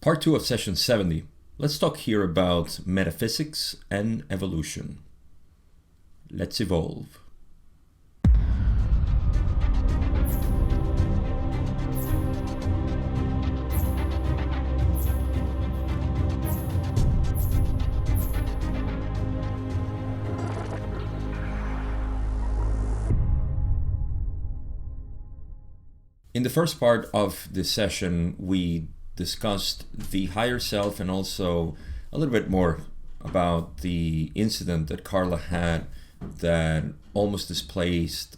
Part 2 of session 70. Let's talk here about metaphysics and evolution. Let's evolve. In the first part of this session, we discussed the higher self and also a little bit more about the incident that Carla had that almost displaced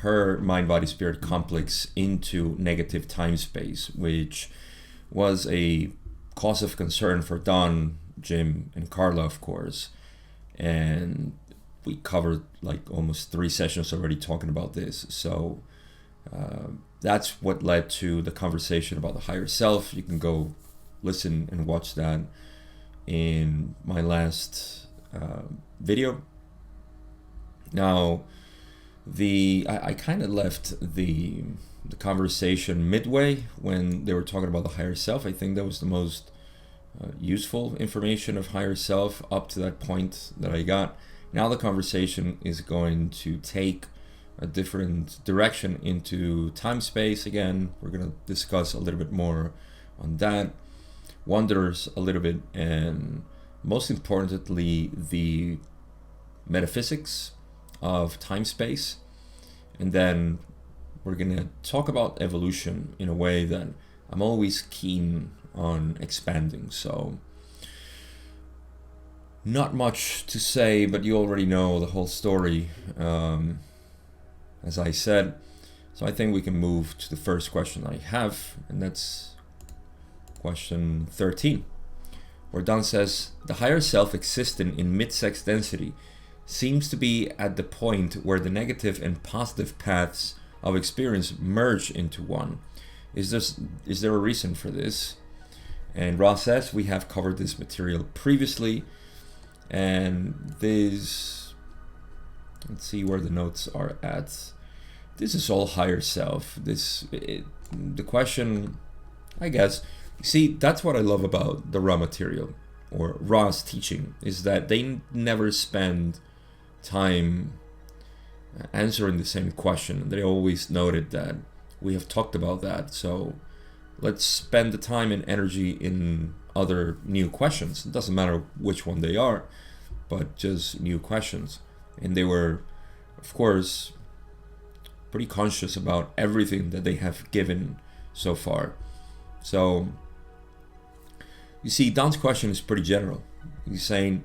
her mind-body-spirit complex into negative time-space, which was a cause of concern for Don, Jim, and Carla, of course. And we covered like almost 3 sessions already talking about this. So that's what led to the conversation about the higher self. You can go listen and watch that in my last video. Now, I kind of left the conversation midway when they were talking about the higher self. I think that was the most useful information of higher self up to that point that I got. Now the conversation is going to take a different direction into time space. Again, we're going to discuss a little bit more on that, wonders a little bit, and most importantly, the metaphysics of time space. And then we're going to talk about evolution in a way that I'm always keen on expanding. So not much to say, but you already know the whole story. As I said, so I think we can move to the first question I have, and that's question 13, where Don says, the higher self existing in mid-sex density seems to be at the point where the negative and positive paths of experience merge into one. Is there a reason for this? And Ross says, we have covered this material previously, and this, let's see where the notes are at. This is all higher self. The question, I guess, see, that's what I love about the raw material or Ra's teaching, is that they never spend time answering the same question. They always noted that we have talked about that. So let's spend the time and energy in other new questions. It doesn't matter which one they are, but just new questions. And they were, of course, pretty conscious about everything that they have given so far. So, you see, Don's question is pretty general. He's saying,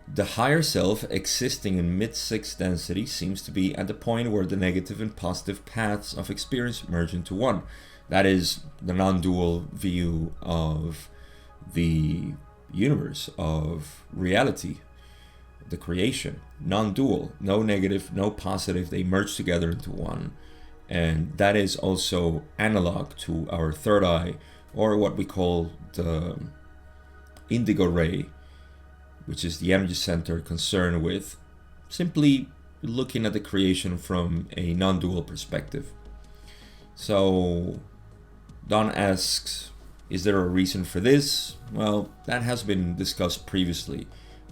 the higher self existing in mid-sex density seems to be at the point where the negative and positive paths of experience merge into one. That is the non-dual view of the universe, of reality, the creation. Non-dual, no negative, no positive, they merge together into one. And that is also analog to our third eye, or what we call the indigo ray, which is the energy center concerned with simply looking at the creation from a non-dual perspective. So Don asks, is there a reason for this? Well, that has been discussed previously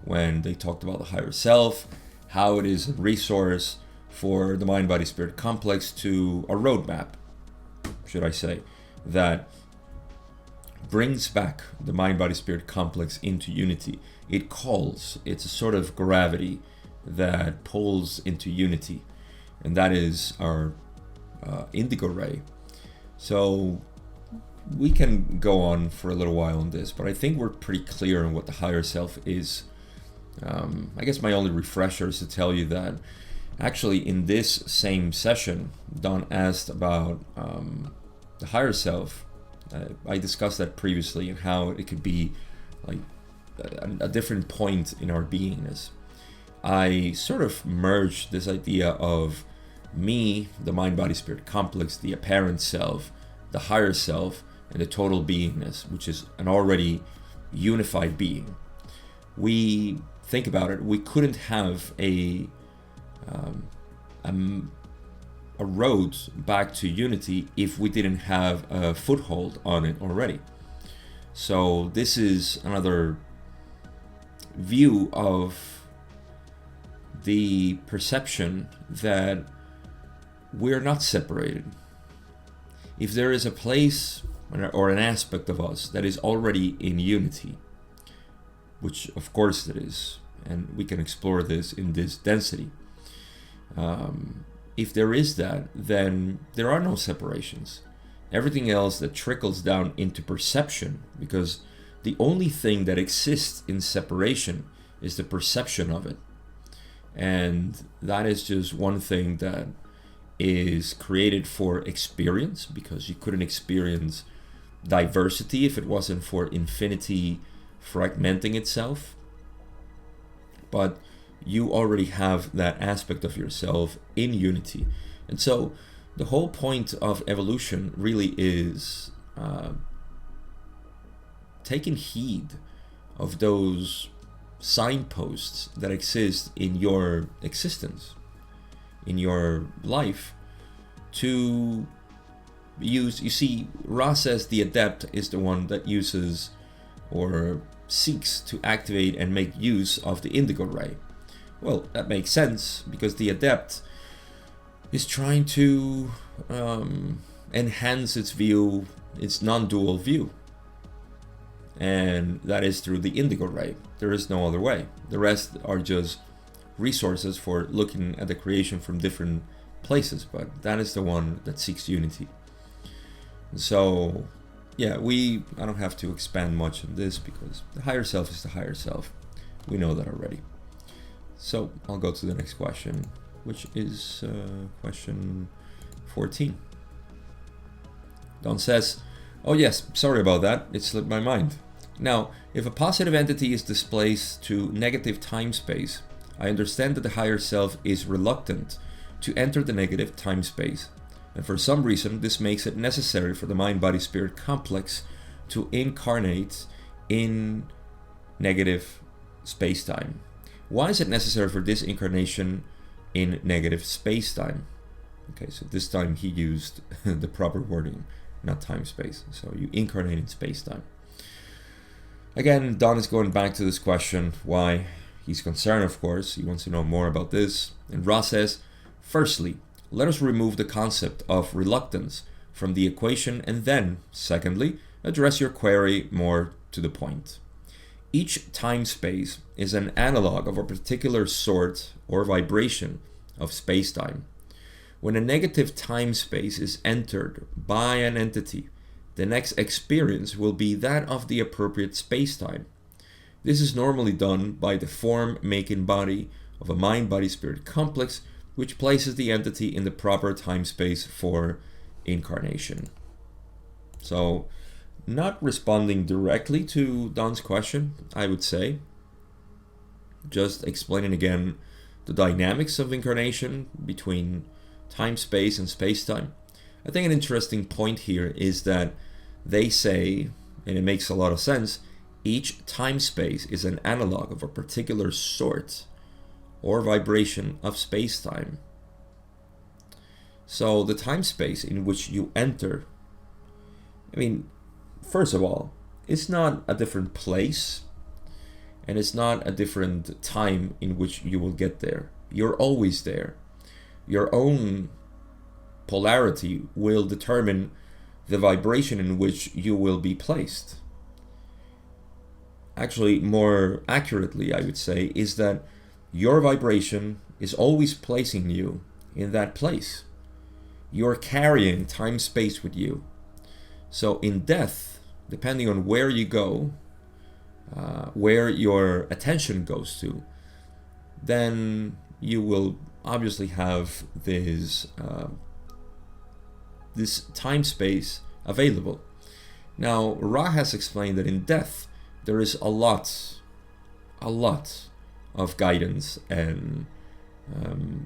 when they talked about the higher self, how it is a resource for the mind-body-spirit complex to a roadmap, should I say, that brings back the mind-body-spirit complex into unity. It calls, it's a sort of gravity that pulls into unity, and that is our indigo ray. So we can go on for a little while on this, but I think we're pretty clear on what the higher self is. I guess my only refresher is to tell you that actually in this same session, Don asked about the higher self. I discussed that previously and how it could be like a different point in our beingness. I sort of merged this idea of me, the mind-body-spirit complex, the apparent self, the higher self, and the total beingness, which is an already unified being. We think about it, we couldn't have a road back to unity if we didn't have a foothold on it already. So this is another view of the perception that we're not separated. If there is a place or an aspect of us that is already in unity, which of course it is, and we can explore this in this density, if there is that, then there are no separations. Everything else that trickles down into perception, because the only thing that exists in separation is the perception of it. And that is just one thing that is created for experience, because you couldn't experience diversity if it wasn't for infinity fragmenting itself. But you already have that aspect of yourself in unity. And so the whole point of evolution really is taking heed of those signposts that exist in your existence, in your life, to use. You see, Ra says the adept is the one that uses or seeks to activate and make use of the indigo ray. Well, that makes sense, because the adept is trying to enhance its view, its non-dual view. And that is through the indigo ray. There is no other way. The rest are just resources for looking at the creation from different places, but that is the one that seeks unity. So yeah, I don't have to expand much on this, because the higher self is the higher self. We know that already. So I'll go to the next question, which is question 14. Don says, oh yes, sorry about that, it slipped my mind. Now, if a positive entity is displaced to negative time space, I understand that the higher self is reluctant to enter the negative time space, and for some reason this makes it necessary for the mind-body-spirit complex to incarnate in negative space-time. Why is it necessary for this incarnation in negative space-time? Okay, so this time he used the proper wording, not time-space. So you incarnate in space-time. Again, Don is going back to this question, why. He's concerned, of course. He wants to know more about this. And Ra says, firstly, let us remove the concept of reluctance from the equation, and then, secondly, address your query more to the point. Each time-space is an analog of a particular sort or vibration of space-time. When a negative time-space is entered by an entity, the next experience will be that of the appropriate space-time. This is normally done by the form-making body of a mind-body-spirit complex, which places the entity in the proper time-space for incarnation. So, not responding directly to Don's question, I would say. Just explaining again the dynamics of incarnation between time-space and space-time. I think an interesting point here is that they say, and it makes a lot of sense, each time-space is an analog of a particular sort or vibration of space-time. So the time-space in which you enter, I mean, first of all, it's not a different place, and it's not a different time in which you will get there. You're always there. Your own polarity will determine the vibration in which you will be placed. Actually, more accurately, I would say, is that your vibration is always placing you in that place. You're carrying time-space with you. So in death, depending on where you go, where your attention goes to, then you will obviously have this time-space available. Now, Ra has explained that in death, there is a lot of guidance, and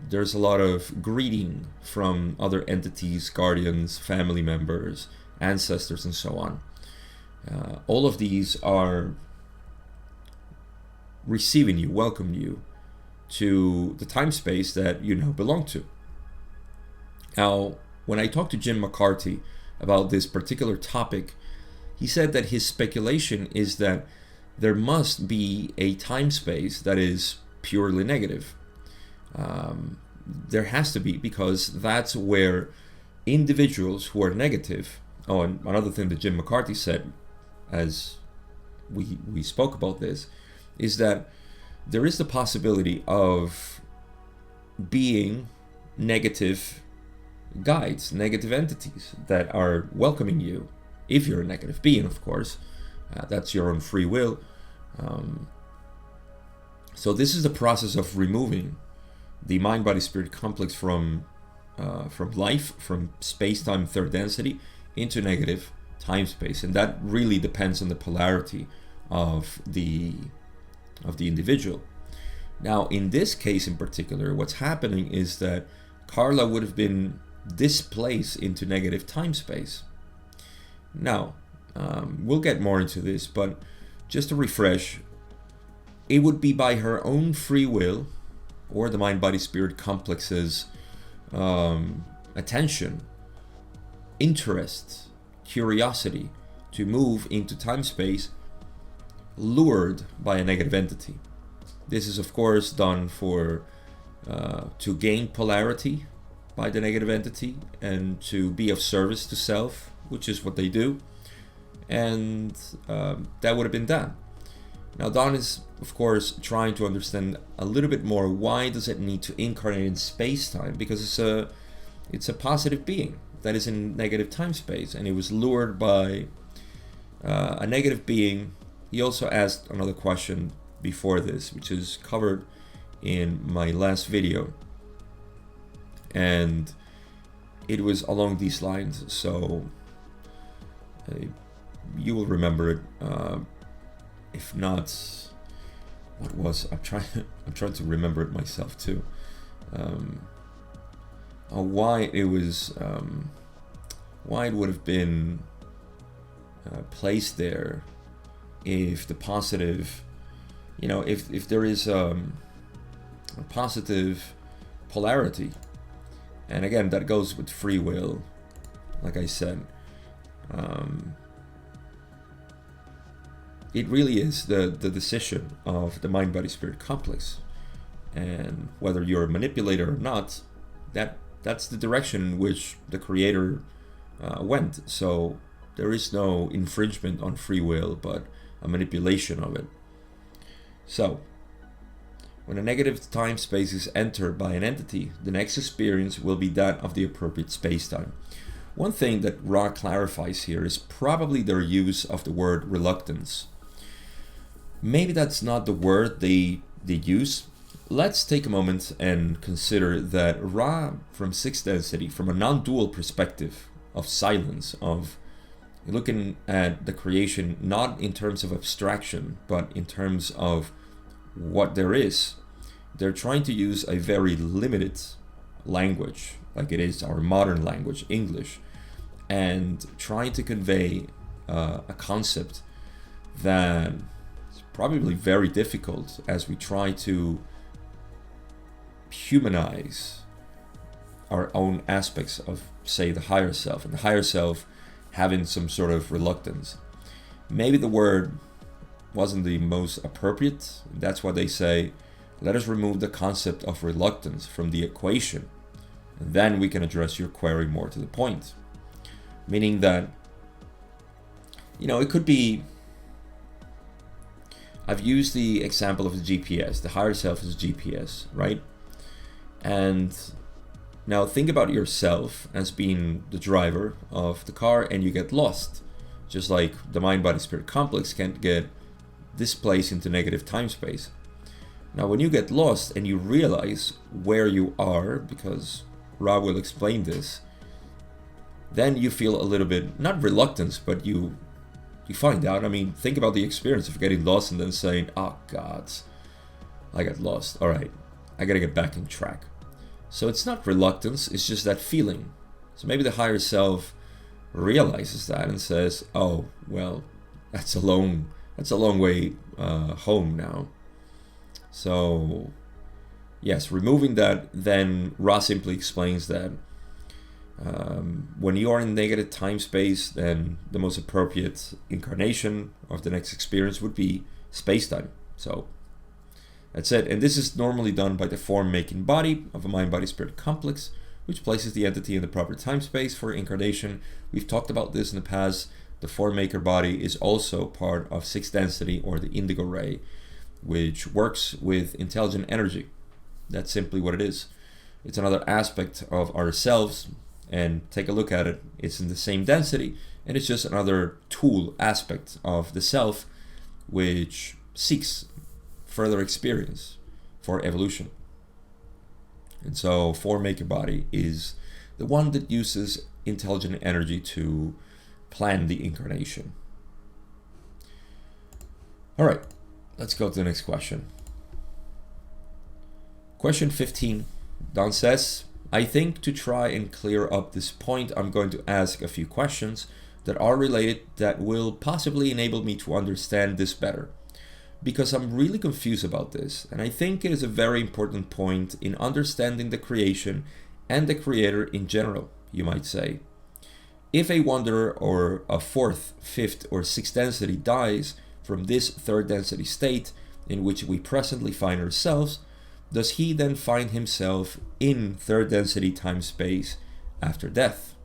there's a lot of greeting from other entities, guardians, family members, ancestors, and so on. All of these are receiving you, welcome you to the time space that you now belong to. Now, when I talked to Jim McCarthy about this particular topic, he said that his speculation is that there must be a time space that is purely negative. There has to be, because that's where individuals who are negative. Oh, and another thing that Jim McCarthy said, as we spoke about this, is that there is the possibility of being negative guides, negative entities that are welcoming you, if you're a negative being, of course. That's your own free will. So this is the process of removing the mind-body-spirit complex from life, from space-time third density, into negative time-space, and that really depends on the polarity of the individual. Now, in this case in particular, what's happening is that Carla would have been displaced into negative time-space. Now, we'll get more into this, but just to refresh, it would be by her own free will, or the mind-body-spirit complex's attention, interest, curiosity, to move into time-space, lured by a negative entity. This is, of course, done to gain polarity by the negative entity and to be of service to self, which is what they do. And that would have been done. Now, Don is, of course, trying to understand a little bit more, why does it need to incarnate in space-time? Because it's a positive being that is in negative time-space, and it was lured by a negative being. He also asked another question before this, which is covered in my last video, and it was along these lines, so you will remember it. If not, what was I'm trying to remember it myself too. Why it would have been placed there, if the positive, if there is a positive polarity, and again that goes with free will, like I said. It really is the decision of the mind-body-spirit complex, and whether you're a manipulator or not, that's the direction in which the creator went. So there is no infringement on free will, but a manipulation of it. So when a negative time space is entered by an entity, the next experience will be that of the appropriate space-time. One thing that Ra clarifies here is probably their use of the word reluctance. Maybe that's not the word they use. Let's take a moment and consider that Ra, from sixth density, from a non-dual perspective of silence, of looking at the creation not in terms of abstraction, but in terms of what there is, they're trying to use a very limited language, like it is our modern language, English, and trying to convey a concept that is probably very difficult as we try to humanize our own aspects of, say, the higher self, and the higher self having some sort of reluctance. Maybe the word wasn't the most appropriate. That's why they say, let us remove the concept of reluctance from the equation, and then we can address your query more to the point. Meaning that, it could be, I've used the example of the GPS. The higher self is GPS, right? And now think about yourself as being the driver of the car, and you get lost. Just like the mind-body-spirit complex can't get displaced into negative time-space. Now when you get lost and you realize where you are, because Ra will explain this, then you feel a little bit, not reluctance, but you find out. Think about the experience of getting lost and then saying, oh God, I got lost. All right, I gotta get back on track. So it's not reluctance, it's just that feeling. So maybe the higher self realizes that and says, oh, well, that's a long way home now. So yes, removing that, then Ra simply explains that When you are in negative time space, then the most appropriate incarnation of the next experience would be space-time. So that's it. And this is normally done by the form-making body of a mind-body-spirit complex, which places the entity in the proper time space for incarnation. We've talked about this in the past. The form-maker body is also part of sixth density, or the indigo ray, which works with intelligent energy. That's simply what it is. It's another aspect of ourselves, and take a look at it. It's in the same density, and it's just another tool aspect of the self which seeks further experience for evolution. And so form maker body is the one that uses intelligent energy to plan the incarnation. All right, let's go to the next question. Question 15. Don says, I think to try and clear up this point, I'm going to ask a few questions that are related that will possibly enable me to understand this better, because I'm really confused about this, and I think it is a very important point in understanding the creation and the creator in general, you might say. If a wanderer or a fourth, fifth, or sixth density dies from this third density state in which we presently find ourselves, does he then find himself in third density time space after death?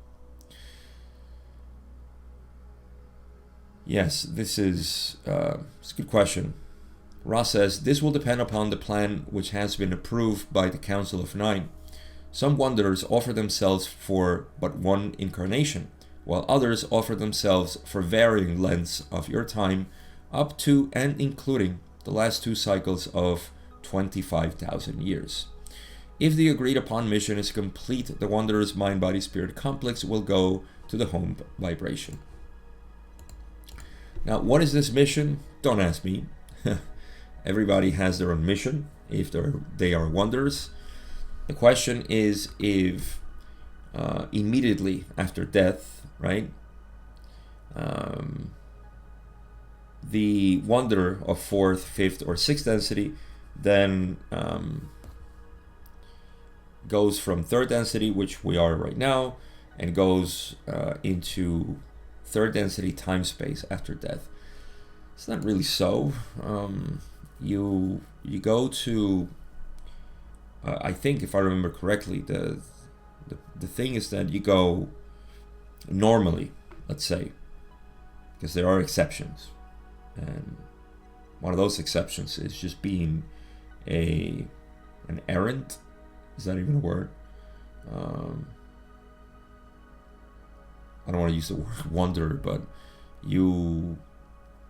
Yes, this is it's a good question. Ra says, this will depend upon the plan which has been approved by the Council of Nine. Some wanderers offer themselves for but one incarnation, while others offer themselves for varying lengths of your time, up to and including the last two cycles of 25,000 years. If the agreed upon mission is complete, the wanderer's mind-body-spirit complex will go to the home vibration. Now, what is this mission? Don't ask me. Everybody has their own mission if they are wanderers. The question is if immediately after death, right, the wanderer of fourth, fifth, or sixth density then goes from third density, which we are right now, and goes into third density time space after death. It's not really so. You go to I think, if I remember correctly, the thing is that you go normally, let's say, because there are exceptions, and one of those exceptions is just being an errant. Is that even a word? I don't want to use the word wanderer, but you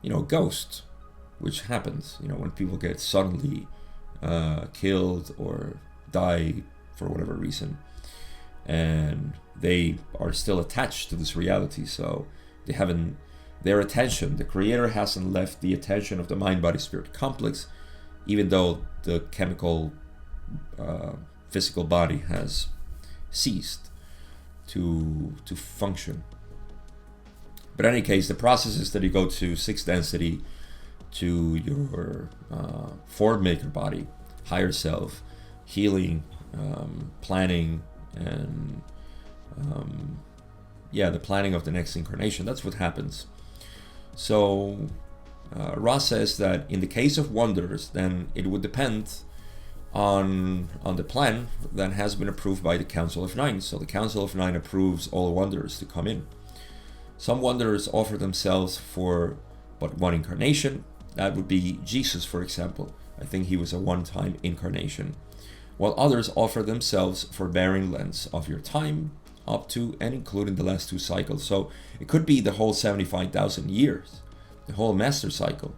know, ghost, which happens, you know, when people get suddenly killed or die for whatever reason, and they are still attached to this reality, so they haven't, their attention, the creator hasn't left the attention of the mind-body-spirit complex, even though the chemical physical body has ceased to function. But in any case, the process is that you go to sixth density, to your form maker body, higher self, healing, planning, and the planning of the next incarnation. That's what happens. So Ross says that in the case of wanderers, then it would depend on the plan that has been approved by the Council of Nine. So the Council of Nine approves all wanderers to come in. Some wanderers offer themselves for but one incarnation. That would be Jesus, for example. I think he was a one-time incarnation. While others offer themselves for varying lengths of your time, up to and including the last two cycles. So it could be the whole 75,000 years, the whole master cycle.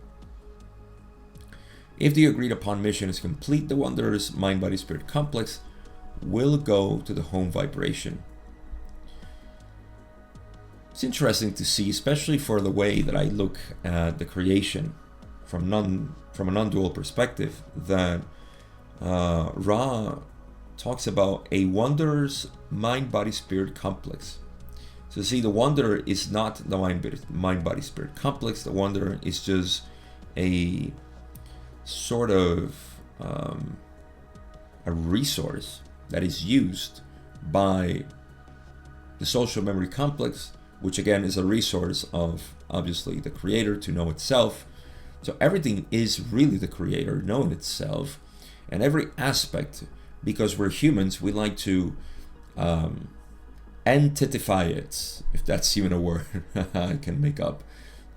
If the agreed upon mission is complete, the wanderer's mind-body-spirit complex will go to the home vibration. It's interesting to see, especially for the way that I look at the creation from a non-dual perspective, that Ra talks about a wanderer's mind-body-spirit complex. So see, the wanderer is not the mind-body-spirit complex. The wanderer is just a sort of a resource that is used by the social memory complex, which again is a resource of obviously the creator to know itself. So everything is really the creator knowing itself, and every aspect, because we're humans, we like to entitify it, if that's even a word I can make up,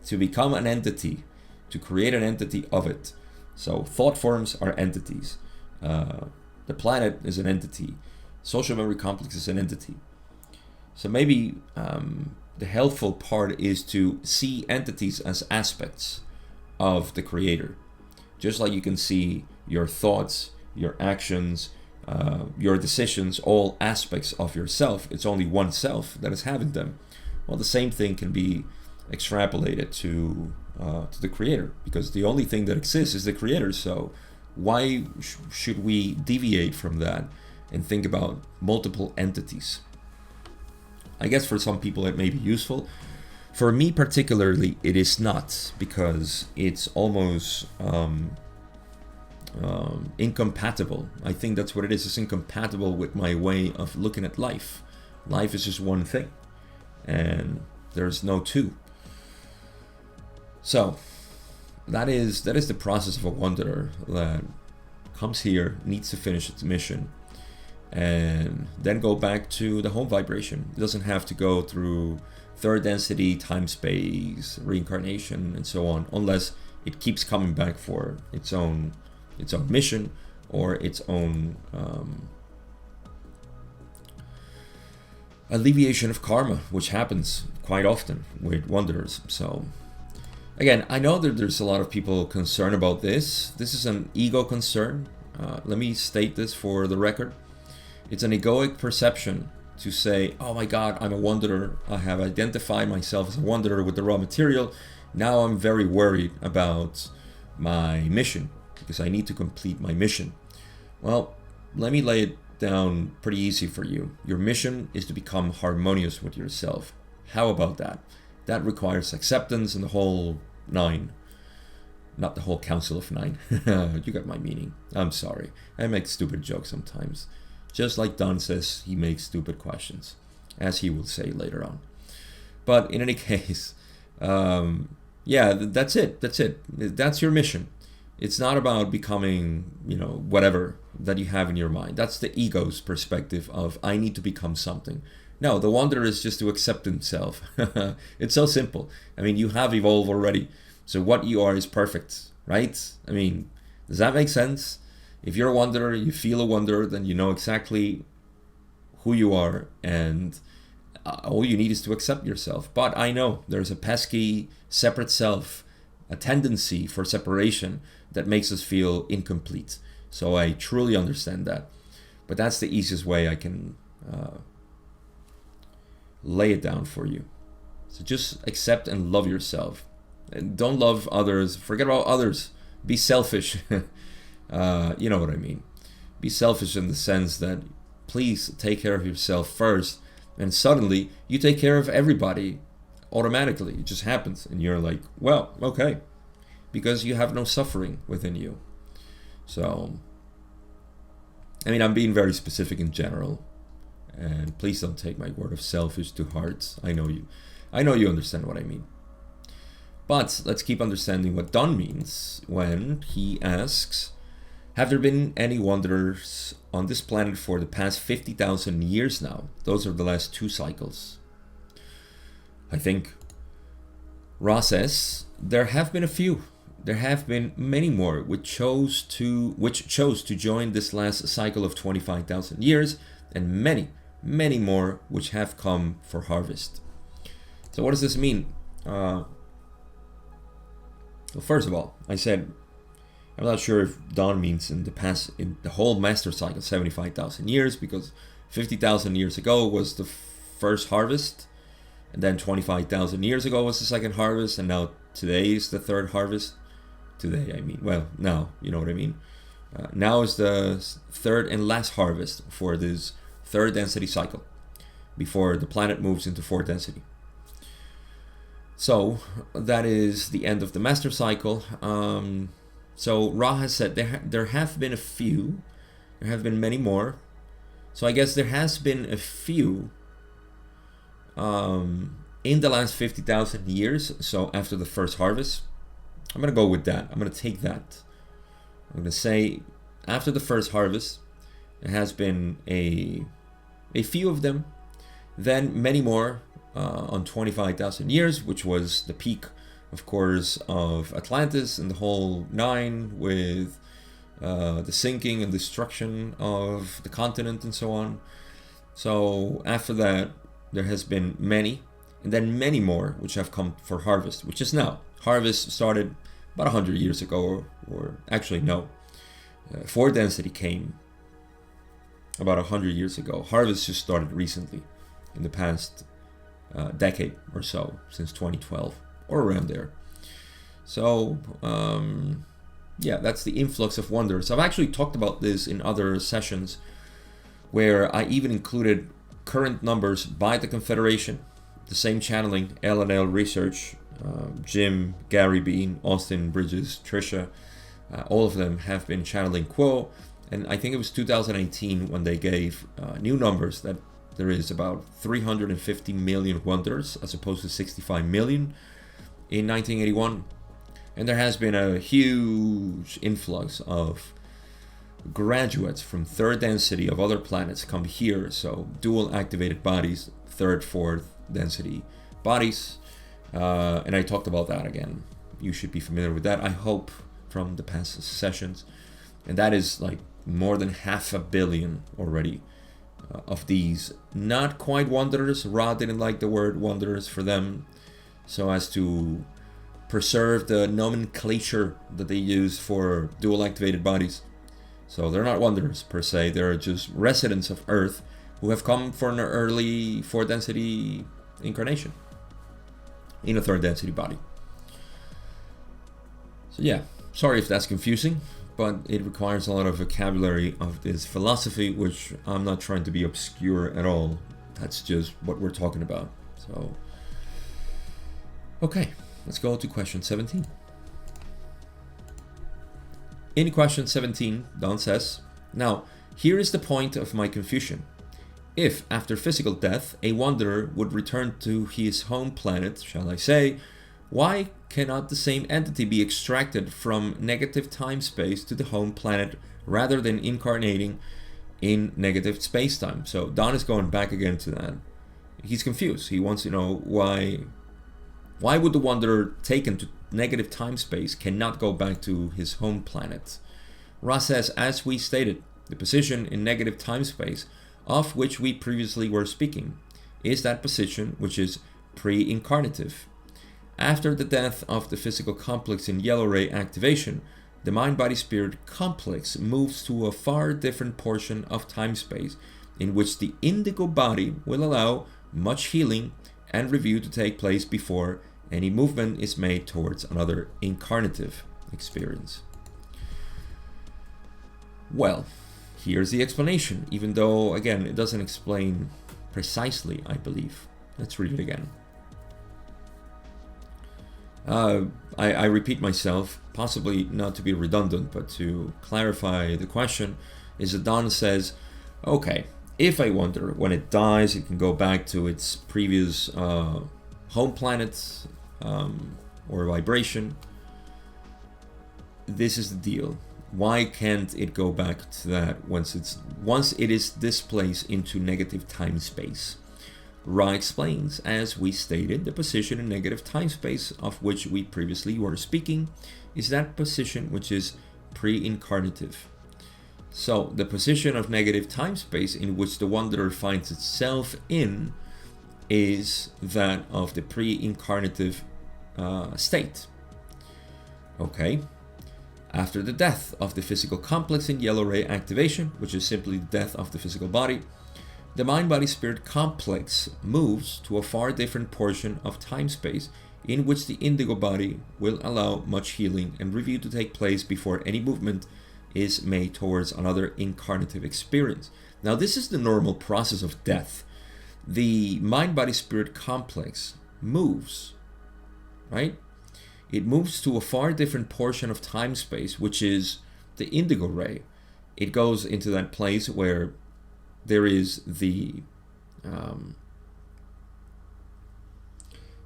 to become an entity, to create an entity of it. So thought forms are entities. The planet is an entity. Social memory complex is an entity. So maybe the helpful part is to see entities as aspects of the creator. Just like you can see your thoughts, your actions, your decisions, all aspects of yourself. It's only one self that is having them. Well, the same thing can be extrapolated to the creator, because the only thing that exists is the creator. So why should we deviate from that and think about multiple entities? I guess for some people it may be useful. For me particularly, it is not, because it's almost incompatible. I think that's what it is. It's incompatible with my way of looking at life. Life is just one thing, and there's no two. So that is the process of a wanderer that comes here, needs to finish its mission, and then go back to the home vibration. It doesn't have to go through third density, time space, reincarnation, and so on, unless it keeps coming back for its own mission or its own alleviation of karma, which happens quite often with wanderers. So again, I know that there's a lot of people concerned about this. This is an ego concern. Let me state this for the record. It's an egoic perception to say, oh my God, I'm a wanderer. I have identified myself as a wanderer with the raw material. Now I'm very worried about my mission, because I need to complete my mission. Well, let me lay it down pretty easy for you. Your mission is to become harmonious with yourself. How about that? That requires acceptance and the whole 9. Not the whole council of 9. You got my meaning. I'm sorry. I make stupid jokes sometimes. Just like Don says, he makes stupid questions, as he will say later on. But in any case, yeah, that's it. That's your mission. It's not about becoming, whatever that you have in your mind. That's the ego's perspective of, I need to become something. No, the wanderer is just to accept himself. It's so simple. I mean, you have evolved already. So what you are is perfect, right? I mean, does that make sense? If you're a wanderer, you feel a wanderer, then you know exactly who you are, and all you need is to accept yourself. But I know there's a pesky separate self, a tendency for separation that makes us feel incomplete. So I truly understand that. But that's the easiest way I can lay it down for you. So just accept and love yourself. And don't love others. Forget about others. Be selfish. You know what I mean. Be selfish in the sense that please take care of yourself first, and suddenly you take care of everybody automatically. It just happens, and you're like, well, okay, because you have no suffering within you. So, I mean, I'm being very specific in general, and please don't take my word of selfish to heart. I know you understand what I mean. But let's keep understanding what Don means when he asks, have there been any wanderers on this planet for the past 50,000 years now? Those are the last 2 cycles. I think Ra says there have been a few. There have been many more which chose to join this last cycle of 25,000 years, and many, many more which have come for harvest. So what does this mean? Well, first of all, I said I'm not sure if Don means in the whole master cycle 75,000 years, because 50,000 years ago was the first harvest, and then 25,000 years ago was the second harvest, and now today is the third harvest. Today, I mean, well, now, you know what I mean. Now is the third and last harvest for this third density cycle, before the planet moves into fourth density. So that is the end of the master cycle. So Ra has said there have been a few, there have been many more. So I guess there has been a few in the last 50,000 years, so after the first harvest. I'm going to go with that. I'm going to take that. I'm going to say after the first harvest, there has been a few of them, then many more on 25,000 years, which was the peak, of course, of Atlantis and the whole nine, with the sinking and destruction of the continent and so on. So after that, there has been many, and then many more which have come for harvest, which is now. Harvest started about 100 years ago, or actually no. For density came about 100 years ago. Harvest just started recently, in the past decade or so, since 2012 or around there. So yeah, that's the influx of wonders. I've actually talked about this in other sessions, where I even included current numbers by the Confederation, the same channeling, L&L Research, Jim, Gary Bean, Austin, Bridges, Trisha, all of them have been channeling Quo, and I think it was 2018 when they gave new numbers that there is about 350 million wonders as opposed to 65 million in 1981. And there has been a huge influx of graduates from third density of other planets come here. So dual activated bodies, third, fourth density bodies. And I talked about that again. You should be familiar with that, I hope, from the past sessions. And that is like more than 500 million already of these. Not quite wonders. Ra didn't like the word wonders for them, so as to preserve the nomenclature that they use for dual activated bodies. So they're not wonders per se, they're just residents of Earth who have come for an early 4th density incarnation in a 3rd density body. So yeah, sorry if that's confusing, but it requires a lot of vocabulary of this philosophy, which I'm not trying to be obscure at all. That's just what we're talking about. So, okay, let's go to question 17. In question 17, Don says, now, here is the point of my confusion. If, after physical death, a wanderer would return to his home planet, shall I say, why cannot the same entity be extracted from negative time-space to the home planet rather than incarnating in negative space-time? So Don is going back again to that. He's confused. He wants to know why would the wanderer taken to negative time-space cannot go back to his home planet? Ra says, as we stated, the position in negative time-space of which we previously were speaking is that position which is pre-incarnative. After the death of the physical complex in yellow ray activation, the mind-body-spirit complex moves to a far different portion of time-space in which the indigo body will allow much healing and review to take place before any movement is made towards another incarnative experience. Well, here's the explanation, even though, again, it doesn't explain precisely, I believe. Let's read it again. I repeat myself, possibly not to be redundant, but to clarify the question, is that Don says, okay, if I wonder, when it dies, it can go back to its previous home planet or vibration. This is the deal. Why can't it go back to that once it is displaced into negative time-space? Ra explains, as we stated, the position in negative time-space of which we previously were speaking is that position which is pre-incarnative. So the position of negative time-space in which the wanderer finds itself in is that of the pre-incarnative state. Okay. After the death of the physical complex in yellow ray activation, which is simply the death of the physical body, the mind-body-spirit complex moves to a far different portion of time-space in which the indigo body will allow much healing and review to take place before any movement is made towards another incarnative experience. Now, this is the normal process of death. The mind-body-spirit complex moves, right? It moves to a far different portion of time-space, which is the indigo ray. It goes into that place where there is the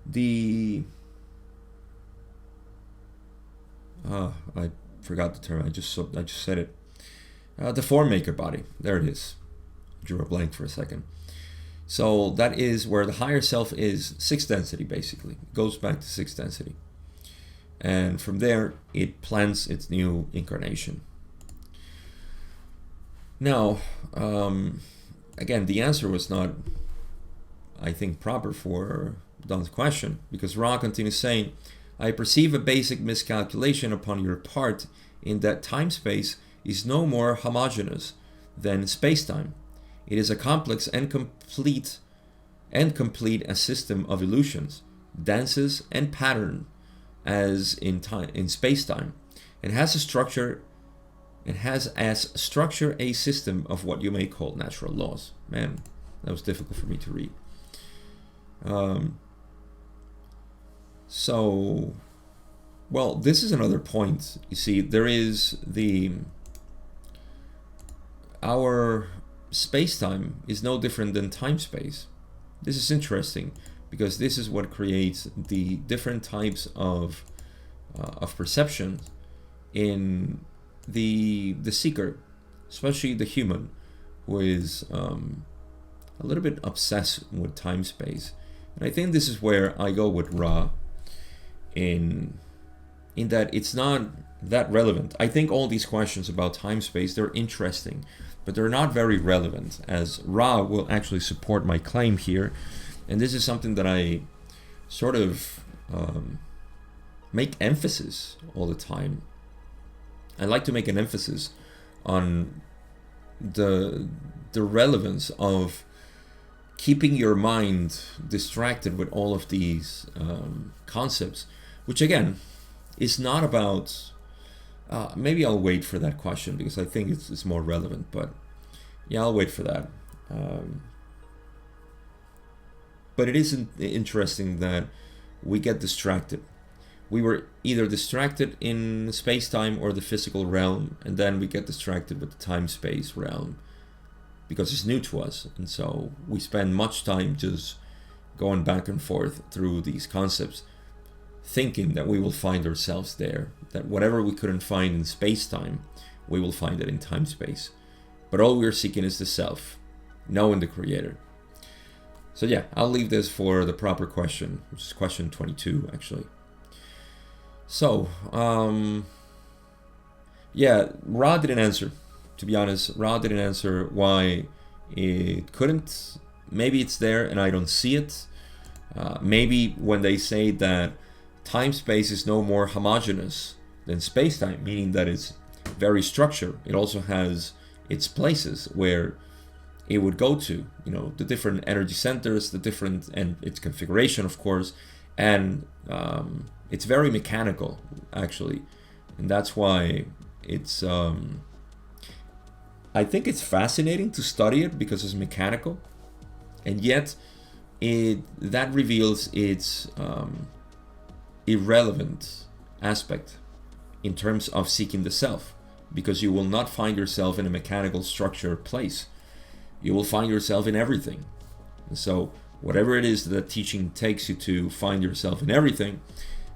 the I forgot the term. I just said it. The form maker body. There it is. Drew a blank for a second. So that is where the higher self is 6th density, basically. It goes back to 6th density. And from there, it plans its new incarnation. Now, again, the answer was not, I think, proper for Don's question, because Ra continues saying, I perceive a basic miscalculation upon your part in that time-space is no more homogeneous than space-time. It is a complex and complete a system of illusions, dances, and pattern as in space-time, and has as structure a system of what you may call natural laws. Man, that was difficult for me to read. So, well, this is another point. You see, there is our space-time is no different than time-space. This is interesting because this is what creates the different types of perception in the seeker, especially the human, who is a little bit obsessed with time-space. And I think this is where I go with Ra, in that it's not that relevant. I think all these questions about time-space, they're interesting, but they're not very relevant, as Ra will actually support my claim here. And this is something that I sort of make emphasis all the time. I like to make an emphasis on the relevance of keeping your mind distracted with all of these concepts, which again is not about, maybe I'll wait for that question because I think it's more relevant, but yeah, I'll wait for that. But it is interesting that we get distracted. We were either distracted in space-time or the physical realm, and then we get distracted with the time-space realm because it's new to us. And so we spend much time just going back and forth through these concepts, thinking that we will find ourselves there, that whatever we couldn't find in space-time, we will find it in time-space. But all we're seeking is the self, knowing the creator. So yeah, I'll leave this for the proper question, which is question 22, actually. So, yeah, Ra didn't answer. To be honest, Ra didn't answer why it couldn't. Maybe it's there and I don't see it. Maybe when they say that time-space is no more homogeneous than space-time, meaning that it's very structured, it also has its places where it would go to, you know, the different energy centers, the different, and its configuration, of course, and it's very mechanical, actually, and that's why it's I think it's fascinating to study it because it's mechanical, and yet that reveals its irrelevant aspect in terms of seeking the self, because you will not find yourself in a mechanical structure place. You will find yourself in everything. And so whatever it is that teaching takes you to find yourself in everything,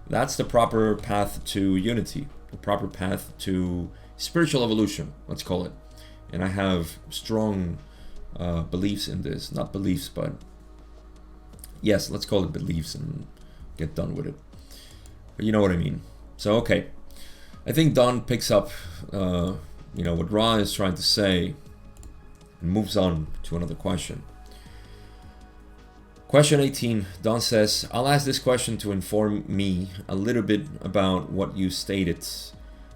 that's the proper path to unity, the proper path to spiritual evolution, let's call it. And I have strong beliefs in this. Not beliefs, but yes, let's call it beliefs and get done with it. But you know what I mean. So, okay. I think Don picks up what Ra is trying to say and moves on to another question. Question 18, Don says, I'll ask this question to inform me a little bit about what you stated.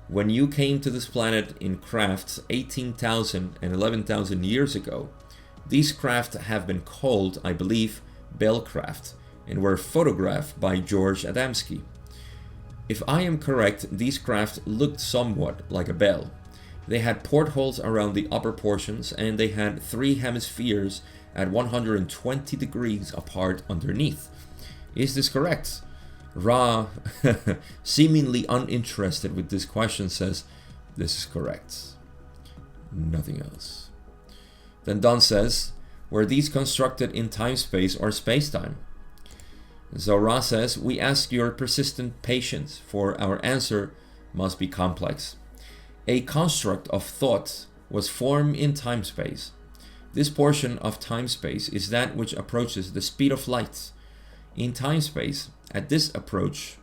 When you came to this planet in crafts 18,000 and 11,000 years ago, these craft have been called, I believe, Bellcraft, and were photographed by George Adamski. If I am correct, these craft looked somewhat like a bell. They had portholes around the upper portions, and they had 3 hemispheres at 120 degrees apart underneath. Is this correct? Ra, seemingly uninterested with this question, says, this is correct. Nothing else. Then Don says, were these constructed in time-space or space-time? So Ra says, we ask your persistent patience, for our answer must be complex. A construct of thought was formed in time-space. This portion of time-space is that which approaches the speed of light. In time-space, at this approach,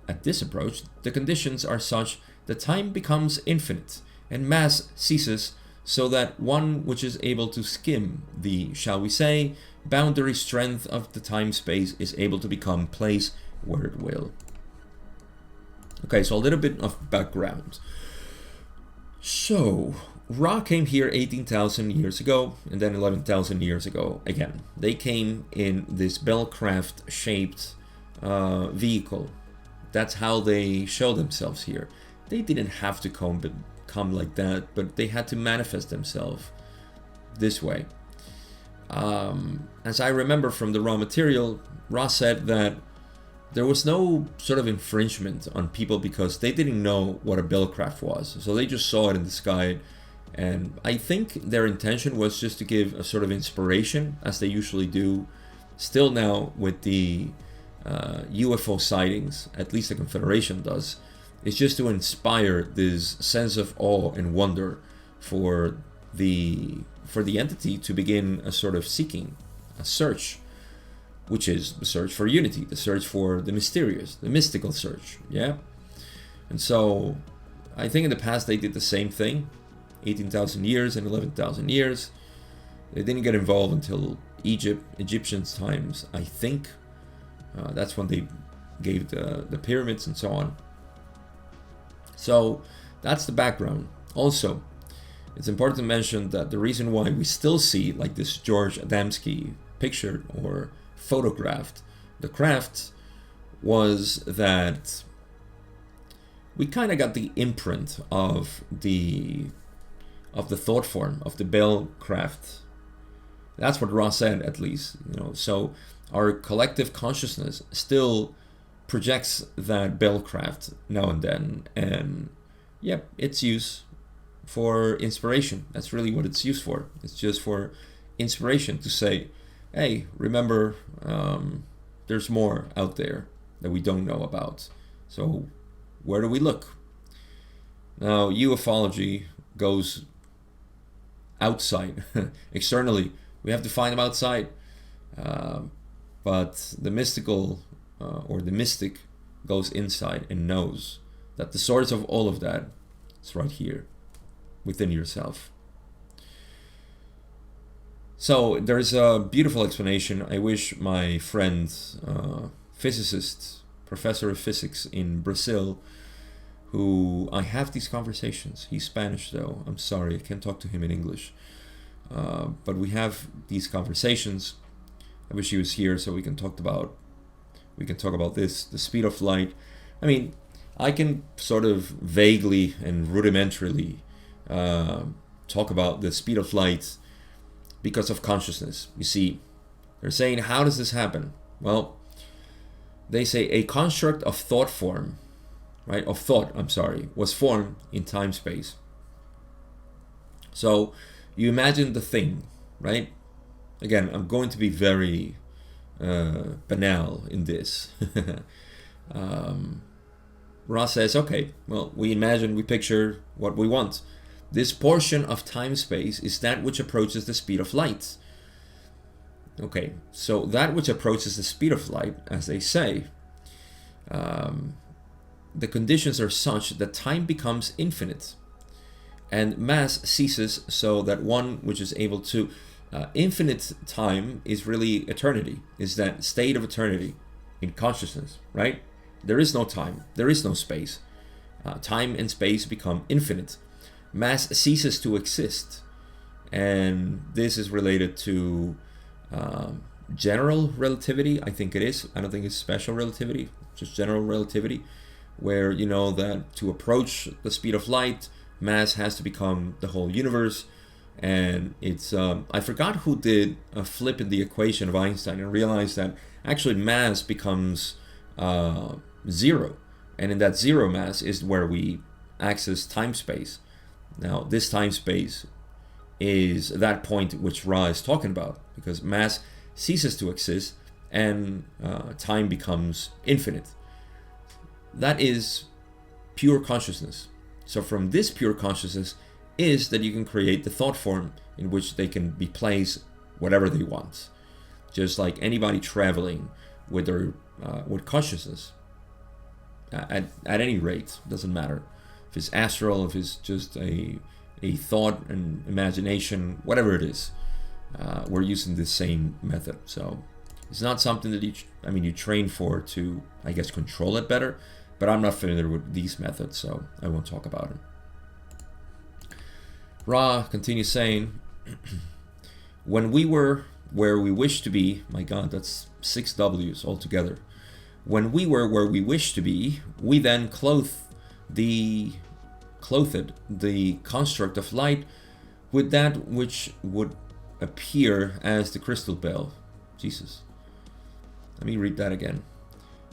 the conditions are such that time becomes infinite and mass ceases, so that one which is able to skim the, shall we say, boundary strength of the time-space is able to become place where it will. Okay, so a little bit of background. So, Ra came here 18,000 years ago, and then 11,000 years ago again. They came in this bellcraft-shaped vehicle. That's how they show themselves here. They didn't have to come like that, but they had to manifest themselves this way. As I remember from the raw material, Ra said that there was no sort of infringement on people because they didn't know what a bellcraft was. So they just saw it in the sky. And I think their intention was just to give a sort of inspiration, as they usually do. Still now with the UFO sightings, at least the Confederation does, it's just to inspire this sense of awe and wonder for the entity to begin a sort of seeking, a search, which is the search for unity, the search for the mysterious, the mystical search, yeah? And so I think in the past they did the same thing, 18,000 years and 11,000 years. They didn't get involved until Egyptians times, I think. That's when they gave the pyramids and so on. So that's the background. Also, it's important to mention that the reason why we still see like this George Adamski pictured or photographed the craft was that we kind of got the imprint of the thought form of the Bell craft. That's what Ross said, at least, so our collective consciousness still projects that Bell craft now and then, and yep, it's used for inspiration. That's really what it's used for. It's just for inspiration to say, hey, remember, there's more out there that we don't know about. So where do we look? Now, ufology goes outside, externally. We have to find them outside. But the mystical or the mystic goes inside and knows that the source of all of that is right here within yourself. So there's a beautiful explanation. I wish my friend, physicist, professor of physics in Brazil, who I have these conversations. He's Spanish though. I'm sorry, I can't talk to him in English. But we have these conversations. I wish he was here so we can talk about this, the speed of light. I mean, I can sort of vaguely and rudimentarily talk about the speed of light because of consciousness. You see, they're saying, how does this happen? Well, they say a construct of thought was formed in time-space. So you imagine the thing, right? Again, I'm going to be very banal in this. Ross says, okay, well, we picture what we want. This portion of time-space is that which approaches the speed of light. Okay, so that which approaches the speed of light, as they say, the conditions are such that time becomes infinite and mass ceases, so that one which is able to infinite time is really eternity, is that state of eternity in consciousness, right? There is no time, there is no space. Time and space become infinite. Mass ceases to exist, and this is related to general relativity. I think it is. I don't think it's special relativity, just general relativity, where you know that to approach the speed of light, mass has to become the whole universe. And it's I forgot who did a flip in the equation of Einstein and realized that actually mass becomes zero, and in that zero mass is where we access time-space. Now this time-space is that point which Ra is talking about, because mass ceases to exist and time becomes infinite. That is pure consciousness. So from this pure consciousness is that you can create the thought form in which they can be placed whatever they want. Just like anybody traveling with their with consciousness at any rate, doesn't matter if it's astral, if it's just a thought and imagination, whatever it is, we're using the same method. So it's not something that you train for to, I guess, control it better, but I'm not familiar with these methods, so I won't talk about it. Ra continues saying, when we were where we wished to be, my God, that's 6 W's altogether. When we were where we wished to be, we then clothed the construct of light with that which would appear as the crystal bell. Jesus. Let me read that again.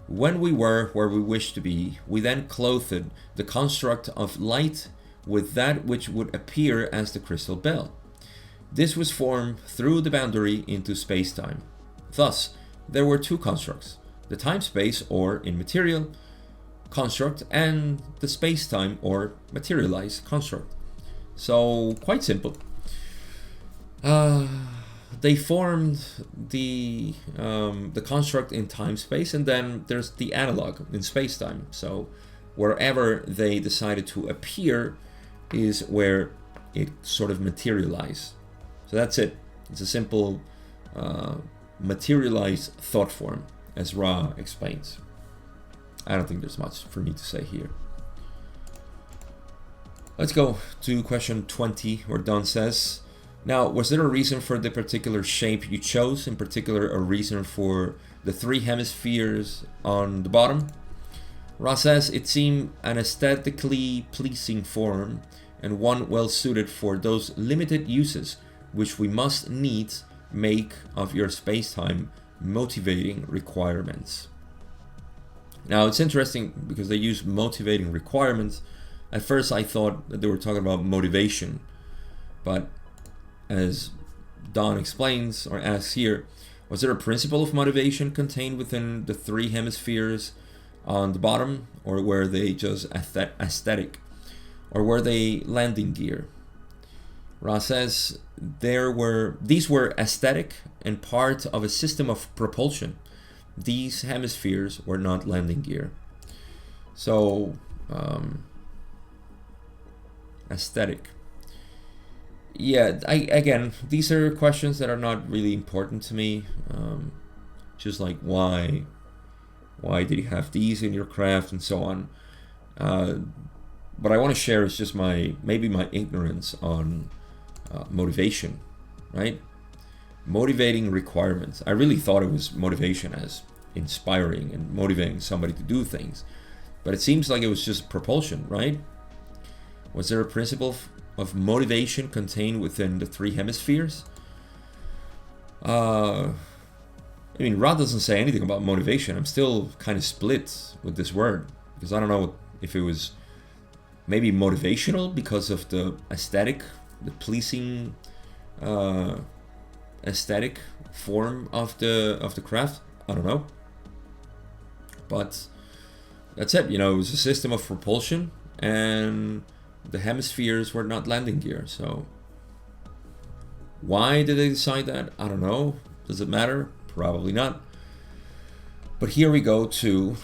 When we were where we wished to be, we then clothed the construct of light with that which would appear as the crystal bell. This was formed through the boundary into space-time. Thus, there were 2 constructs, the time-space or immaterial construct and the space-time or materialized construct. So, quite simple. They formed the construct in time-space, and then there's the analog in space-time. So, wherever they decided to appear is where it sort of materialized. So that's it. It's a simple materialized thought form, as Ra explains. I don't think there's much for me to say here. Let's go to question 20, where Don says, now, was there a reason for the particular shape you chose, in particular a reason for the 3 hemispheres on the bottom? Ra says, it seemed an aesthetically pleasing form and one well suited for those limited uses which we must needs make of your space-time motivating requirements. Now it's interesting because they use motivating requirements. At first I thought that they were talking about motivation, but as Don explains or asks here, was there a principle of motivation contained within the 3 hemispheres on the bottom, or were they just aesthetic, or were they landing gear? Ra says these were aesthetic and part of a system of propulsion. These hemispheres were not landing gear. So, aesthetic. Yeah, again, these are questions that are not really important to me. Just like why did you have these in your craft and so on. What I want to share is just maybe my ignorance on motivation, right? Motivating requirements. I really thought it was motivation as inspiring and motivating somebody to do things, but it seems like it was just propulsion, right? Was there a principle of motivation contained within the 3 hemispheres? Ra doesn't say anything about motivation. I'm still kind of split with this word because I don't know if it was maybe motivational because of the aesthetic, the pleasing aesthetic form of the craft. I don't know, but that's it. It was a system of propulsion, and the hemispheres were not landing gear. So why did they decide that? I don't know. Does it matter? Probably not. But here we go to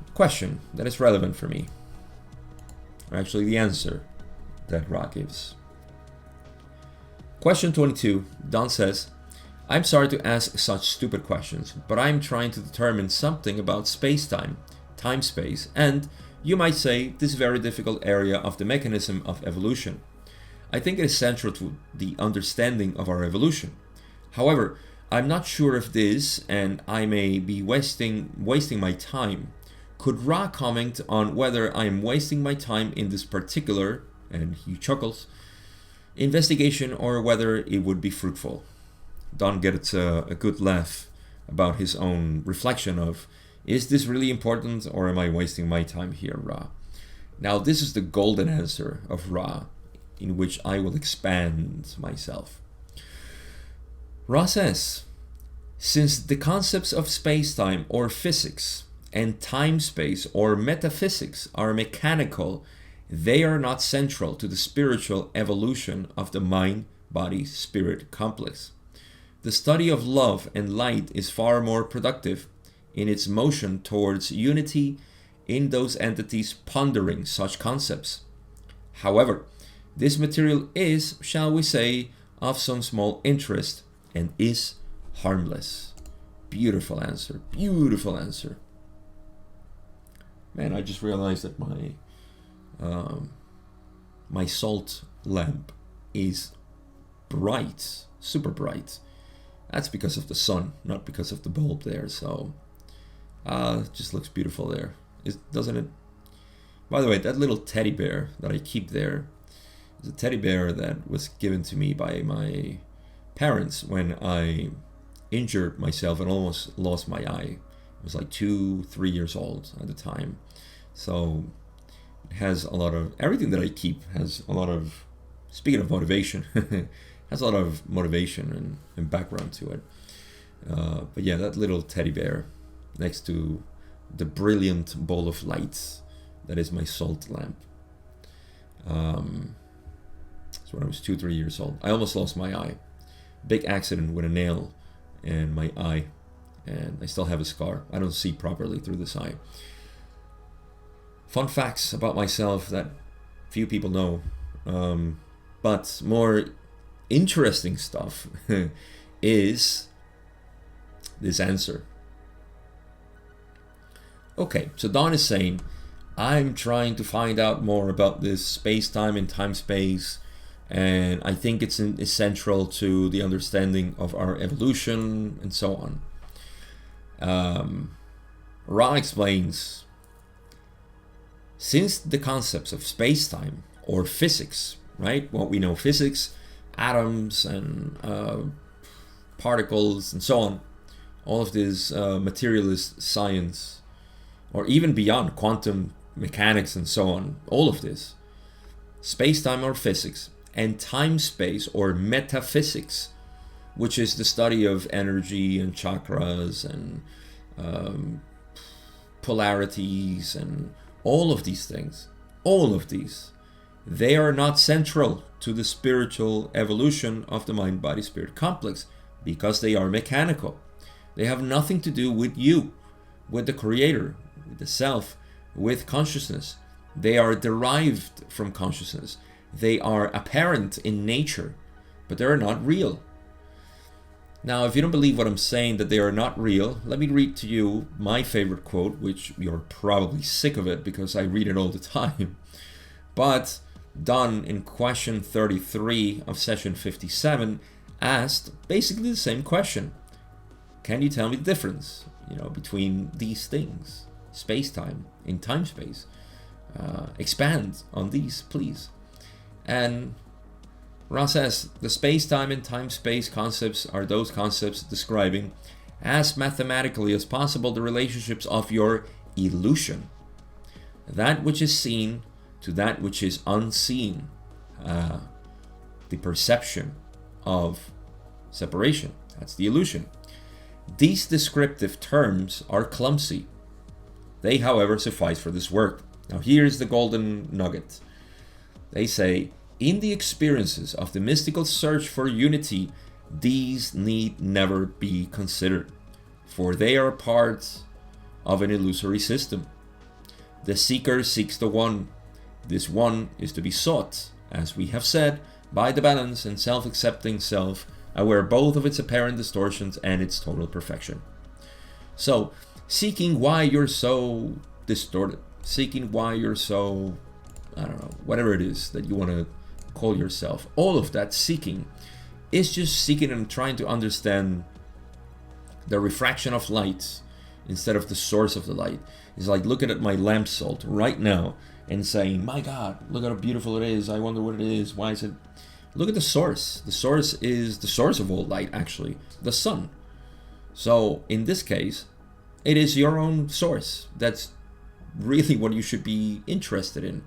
a question that is relevant for me. Or actually the answer that Ra gives. Question 22, Don says, I'm sorry to ask such stupid questions, but I'm trying to determine something about space-time, time-space, and, you might say, this very difficult area of the mechanism of evolution. I think it is central to the understanding of our evolution. However, I'm not sure if this, and I may be wasting my time. Could Ra comment on whether I am wasting my time in this particular, and he chuckles, investigation, or whether it would be fruitful? Don gets a good laugh about his own reflection of, is this really important, or am I wasting my time here, Ra? Now this is the golden answer of Ra, in which I will expand myself. Ra says, Since the concepts of space-time or physics and time-space or metaphysics are mechanical, they are not central to the spiritual evolution of the mind-body-spirit complex. The study of love and light is far more productive in its motion towards unity in those entities pondering such concepts. However, this material is, shall we say, of some small interest and is harmless. Beautiful answer. Beautiful answer. Man, I just realized that my salt lamp is bright, super bright. That's because of the sun, not because of the bulb there. So, it just looks beautiful there, doesn't it? By the way, that little teddy bear that I keep there is a teddy bear that was given to me by my parents when I injured myself and almost lost my eye. I was like 2-3 years old at the time. So it has a lot of, everything that I keep has a lot of, speaking of motivation, has a lot of motivation and background to it. But yeah, that little teddy bear next to the brilliant ball of light that is my salt lamp. So when I was 2-3 years old, I almost lost my eye. Big accident with a nail in my eye, and I still have a scar. I don't see properly through this eye. Fun facts about myself that few people know, but more interesting stuff is this answer. Okay, so Don is saying, I'm trying to find out more about this space-time and time-space, and I think it's essential to the understanding of our evolution and so on. Ra explains, since the concepts of space-time or physics, right? What we know, physics, atoms and particles and so on, all of this materialist science, or even beyond quantum mechanics and so on, all of this, space-time or physics, and time-space or metaphysics, which is the study of energy and chakras and polarities and all of these things, all of these, they are not central to the spiritual evolution of the mind-body-spirit complex because they are mechanical. They have nothing to do with you, with the creator, with the self, with consciousness. They are derived from consciousness. They are apparent in nature, but they are not real. Now, if you don't believe what I'm saying, that they are not real, let me read to you my favorite quote, which you're probably sick of it because I read it all the time. But Don, in question 33 of session 57, asked basically the same question. Can you tell me the difference, between these things, space-time and time-space? Expand on these, please. And Ra says, the space-time and time-space concepts are those concepts describing as mathematically as possible the relationships of your illusion. That which is seen to that which is unseen. The perception of separation. That's the illusion. These descriptive terms are clumsy. They, however, suffice for this work. Now here's the golden nugget. They say, in the experiences of the mystical search for unity, these need never be considered, for they are part of an illusory system. The seeker seeks the one. This one is to be sought, as we have said, by the balanced and self-accepting self, aware both of its apparent distortions and its total perfection. So, seeking why you're so distorted, seeking why you're so, whatever it is that you want to call yourself, all of that seeking is just seeking and trying to understand the refraction of light instead of the source of the light. It's like looking at my lamp salt right now and saying, my God, look how beautiful it is. I wonder what it is. Why is it? Look at the source. The source is the source of all light, actually, the sun. So in this case, it is your own source. That's really what you should be interested in.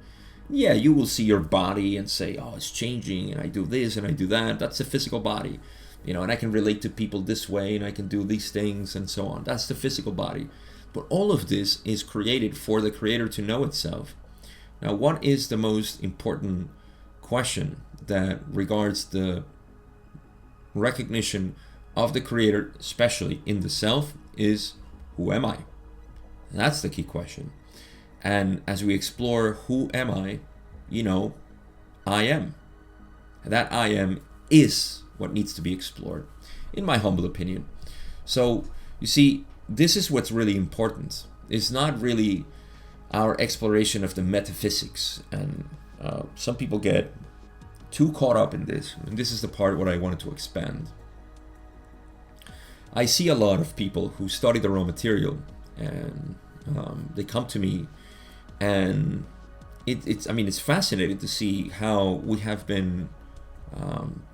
Yeah, you will see your body and say, oh, it's changing, and I do this and I do that. That's the physical body. and I can relate to people this way, and I can do these things and so on. That's the physical body. But all of this is created for the creator to know itself. Now, what is the most important question that regards the recognition of the creator, especially in the self, is who am I? And that's the key question. And as we explore who am I, I am. And that I am is what needs to be explored, in my humble opinion. So, you see, this is what's really important. It's not really our exploration of the metaphysics. And some people get too caught up in this. And this is the part what I wanted to expand. I see a lot of people who study the raw material, and they come to me, and it's fascinating to see how we have been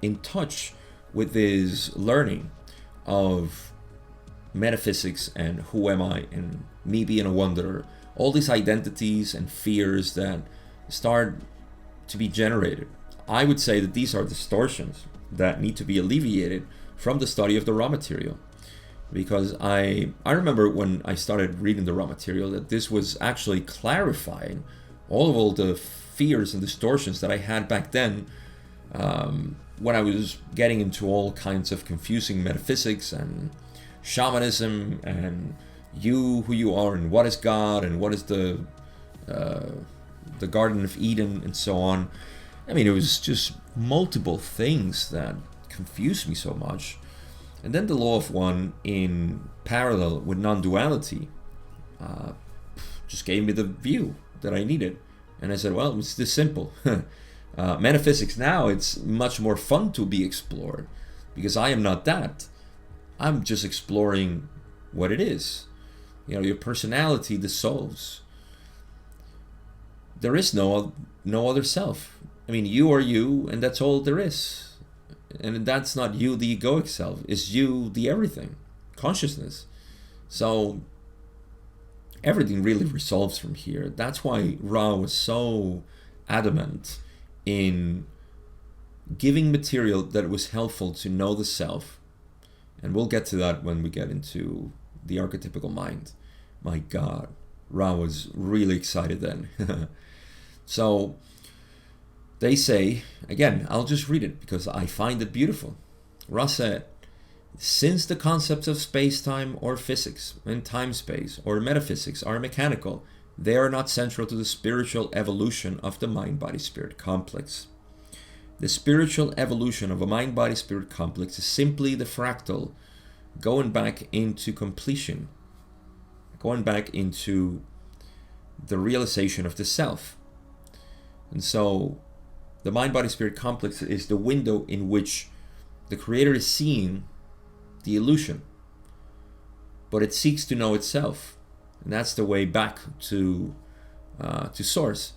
in touch with this learning of metaphysics and who am I and me being a wanderer, all these identities and fears that start to be generated. I would say that these are distortions that need to be alleviated from the study of the raw material. Because I remember when I started reading the raw material that this was actually clarifying all the fears and distortions that I had back then, when I was getting into all kinds of confusing metaphysics and shamanism and who you are and what is God and what is the Garden of Eden and so on. I mean, it was just multiple things that confused me so much. And then the law of one in parallel with non-duality just gave me the view that I needed. And I said, well, it's this simple. Metaphysics now, it's much more fun to be explored because I am not that. I'm just exploring what it is. Your personality dissolves. There is no other self. I mean, you are you, and that's all there is. And that's not you, the egoic self. It's you, the everything, consciousness. So everything really resolves from here. That's why Ra was so adamant in giving material that was helpful to know the self. And we'll get to that when we get into the archetypical mind. My God, Ra was really excited then. So they say, again, I'll just read it because I find it beautiful. Ra said, since the concepts of space-time or physics and time-space or metaphysics are mechanical, they are not central to the spiritual evolution of the mind-body-spirit complex. The spiritual evolution of a mind-body-spirit complex is simply the fractal going back into completion, going back into the realization of the self. And so the mind-body-spirit complex is the window in which the creator is seeing the illusion, but it seeks to know itself, and that's the way back to source.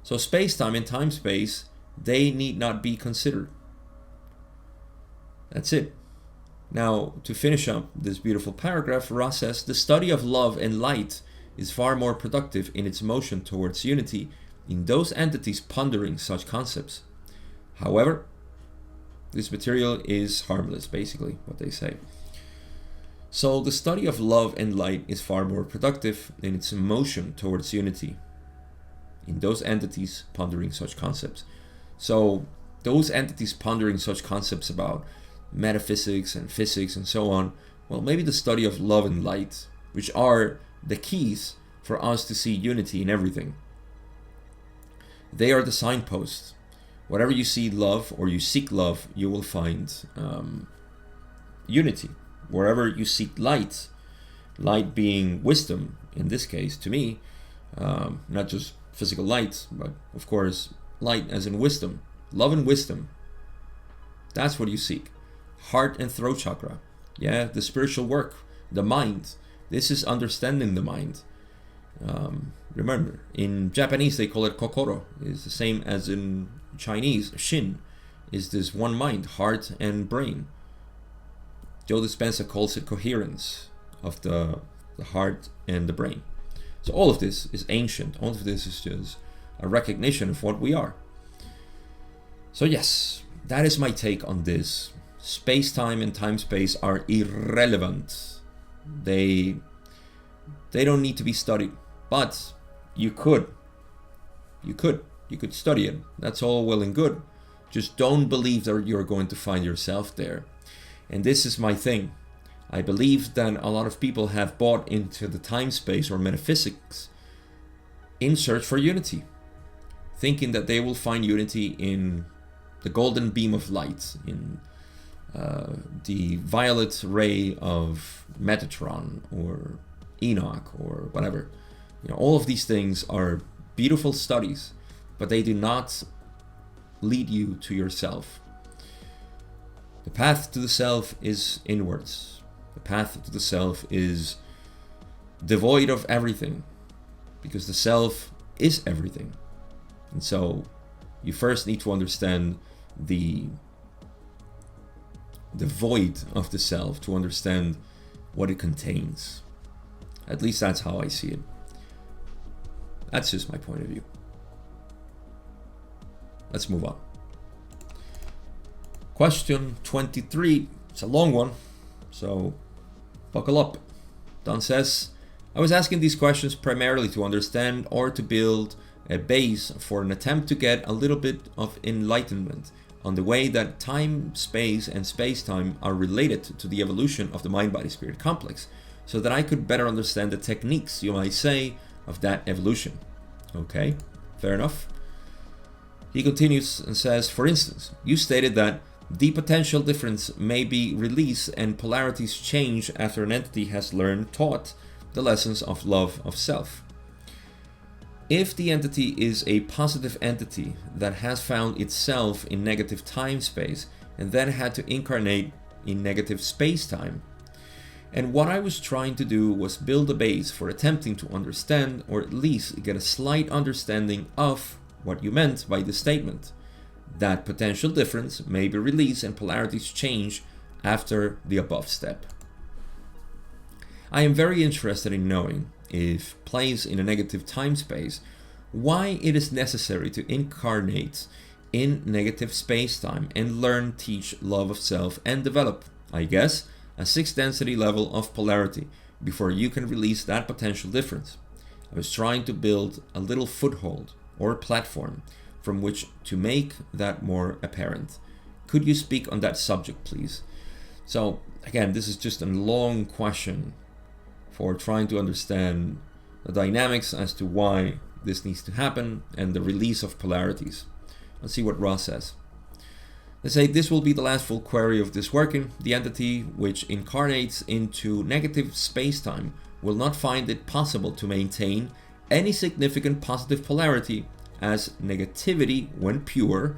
So space-time and time-space, they need not be considered. That's it. Now, to finish up this beautiful paragraph, Ra says, the study of love and light is far more productive in its motion towards unity in those entities pondering such concepts. However, this material is harmless, basically, what they say. So the study of love and light is far more productive in its motion towards unity in those entities pondering such concepts. So those entities pondering such concepts about metaphysics and physics and so on, well, maybe the study of love and light, which are the keys for us to see unity in everything. They are the signposts. Whatever you see love or you seek love, you will find unity. Wherever you seek light, light being wisdom, in this case, to me, not just physical light, but of course, light as in wisdom, love and wisdom. That's what you seek. Heart and throat chakra. Yeah, the spiritual work, the mind. This is understanding the mind. Remember, in Japanese they call it kokoro. It's the same as in Chinese. Shin is this one mind, heart and brain. Joe Dispenza calls it coherence of the heart and the brain. So all of this is ancient. All of this is just a recognition of what we are. So yes, that is my take on this. Space-time and time-space are irrelevant. They don't need to be studied, but you could study it. That's all well and good. Just don't believe that you're going to find yourself there. And this is my thing. I believe that a lot of people have bought into the time-space or metaphysics in search for unity, thinking that they will find unity in the golden beam of light, in the violet ray of Metatron or Enoch or whatever. All of these things are beautiful studies, but they do not lead you to yourself. The path to the self is inwards. The path to the self is devoid of everything, because the self is everything. And so you first need to understand the void of the self to understand what it contains. At least that's how I see it. That's just my point of view. Let's move on. Question 23. It's a long one, so buckle up. Don says, I was asking these questions primarily to understand or to build a base for an attempt to get a little bit of enlightenment on the way that time, space, and space-time are related to the evolution of the mind-body-spirit complex, so that I could better understand the techniques, you might say, of that evolution. Okay, fair enough. He continues and says, for instance, you stated that the potential difference may be released and polarities change after an entity has taught the lessons of love of self. If the entity is a positive entity that has found itself in negative time-space and then had to incarnate in negative space-time, and what I was trying to do was build a base for attempting to understand, or at least get a slight understanding of what you meant by the statement, that potential difference may be released and polarities change after the above step. I am very interested in knowing, if placed in a negative time space, why it is necessary to incarnate in negative space-time and learn, teach love of self, and develop, I guess, a 6th density level of polarity before you can release that potential difference. I was trying to build a little foothold or platform from which to make that more apparent. Could you speak on that subject, please? So again, this is just a long question for trying to understand the dynamics as to why this needs to happen and the release of polarities. Let's see what Ross says. Let's say this will be the last full query of this working. The entity which incarnates into negative space-time will not find it possible to maintain any significant positive polarity, as negativity, when pure,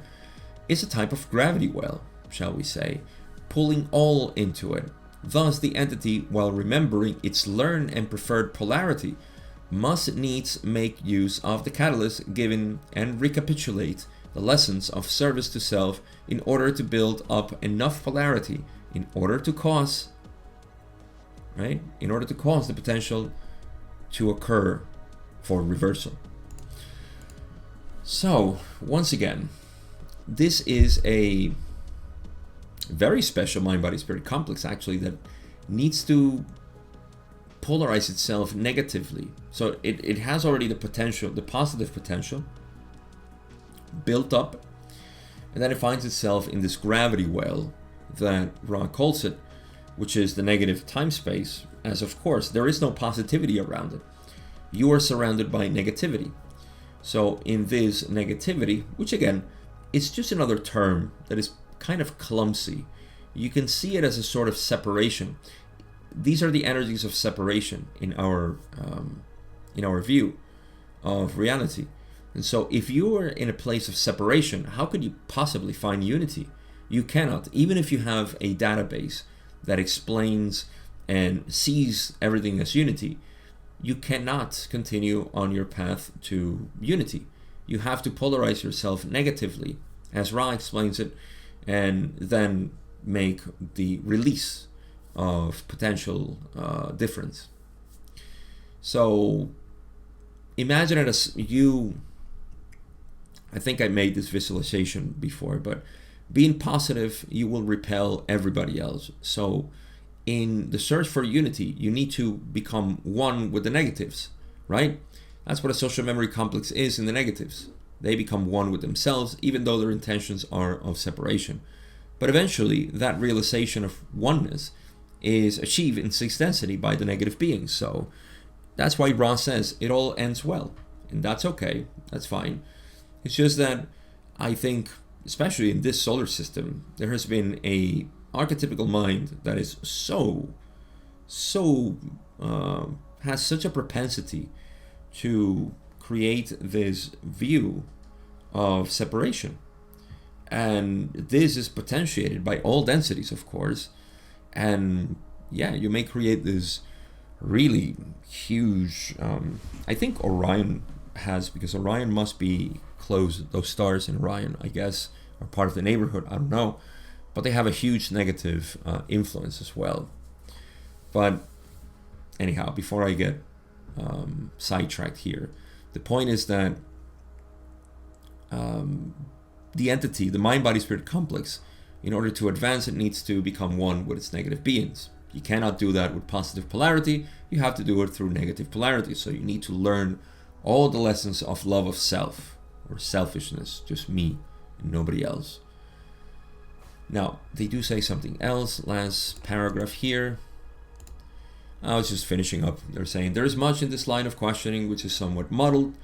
is a type of gravity well, shall we say, pulling all into it. Thus, the entity, while remembering its learned and preferred polarity, must needs make use of the catalyst given and recapitulate the lessons of service to self in order to build up enough polarity in order to cause the potential to occur for reversal. So, once again, this is a very special mind-body-spirit complex, actually, that needs to polarize itself negatively. So it has already the potential, the positive potential, built up, and then it finds itself in this gravity well that Ra calls it, which is the negative time-space, as of course there is no positivity around it. You are surrounded by negativity. So in this negativity, which again, it's just another term that is kind of clumsy. You can see it as a sort of separation. These are the energies of separation in our view of reality. And so if you are in a place of separation, how could you possibly find unity? You cannot, even if you have a database that explains and sees everything as unity. You cannot continue on your path to unity. You have to polarize yourself negatively, as Ra explains it, and then make the release of potential difference. So imagine it as you, I think I made this visualization before, but being positive, you will repel everybody else. So in the search for unity, you need to become one with the negatives, right? That's what a social memory complex is in the negatives. They become one with themselves, even though their intentions are of separation. But eventually, that realization of oneness is achieved in sixth density by the negative beings. So that's why Ra says it all ends well. And that's okay. That's fine. It's just that I think, especially in this solar system, there has been a archetypical mind that is has such a propensity to create this view of separation. And this is potentiated by all densities, of course. And yeah, you may create this really huge, I think Orion has, because Orion must be close, those stars in Orion, I guess, are part of the neighborhood, I don't know. But they have a huge negative influence as well. But anyhow, before I get sidetracked here, the point is that the entity, the mind-body-spirit complex, in order to advance, it needs to become one with its negative beings. You cannot do that with positive polarity. You have to do it through negative polarity. So you need to learn all the lessons of love of self, or selfishness, just me and nobody else. Now, they do say something else, last paragraph here. I was just finishing up. They're saying, there is much in this line of questioning which is somewhat muddled.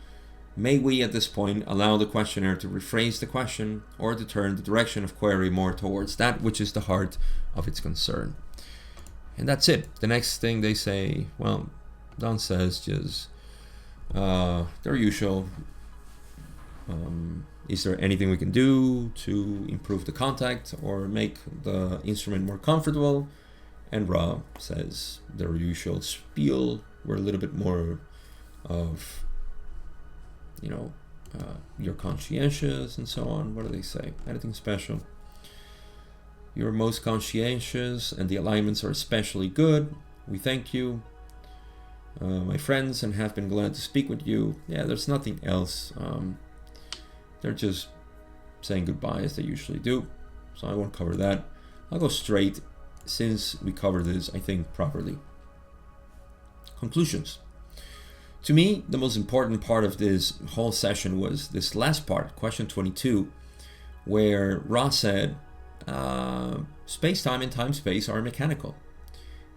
May we at this point allow the questioner to rephrase the question or to turn the direction of query more towards that which is the heart of its concern. And that's it. The next thing they say, well, Don says just their usual, is there anything we can do to improve the contact or make the instrument more comfortable? And Ra says their usual spiel. We're a little bit more of, you're conscientious and so on. What do they say? Anything special? You're most conscientious and the alignments are especially good. We thank you, my friends, and have been glad to speak with you. Yeah, there's nothing else. They're just saying goodbye as they usually do. So I won't cover that. I'll go straight, since we covered this, I think, properly. Conclusions. To me, the most important part of this whole session was this last part, question 22, where Ra said, space-time and time-space are mechanical.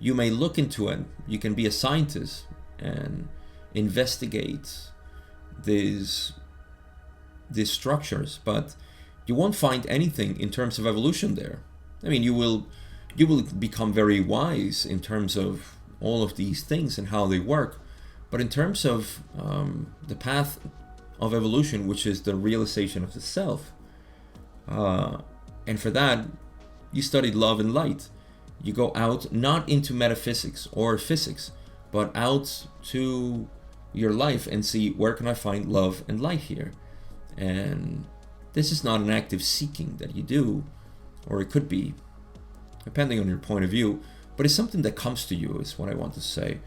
You may look into it. You can be a scientist and investigate these structures, but you won't find anything in terms of evolution there. I mean, you will become very wise in terms of all of these things and how they work. But in terms of the path of evolution, which is the realization of the self, and for that, you study love and light. You go out not into metaphysics or physics, but out to your life and see, where can I find love and light here? And this is not an active seeking that you do, or it could be, depending on your point of view, but it's something that comes to you, is what I want to say.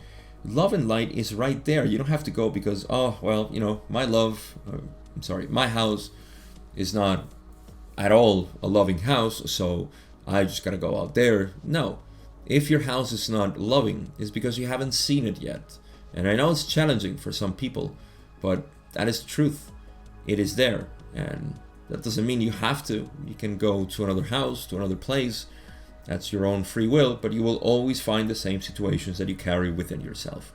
Love and light is right there. You don't have to go because, my house is not at all a loving house, so I just gotta go out there. No. If your house is not loving, it's because you haven't seen it yet. And I know it's challenging for some people, but that is the truth. It is there. And that doesn't mean you have to. You can go to another house, to another place. That's your own free will, but you will always find the same situations that you carry within yourself.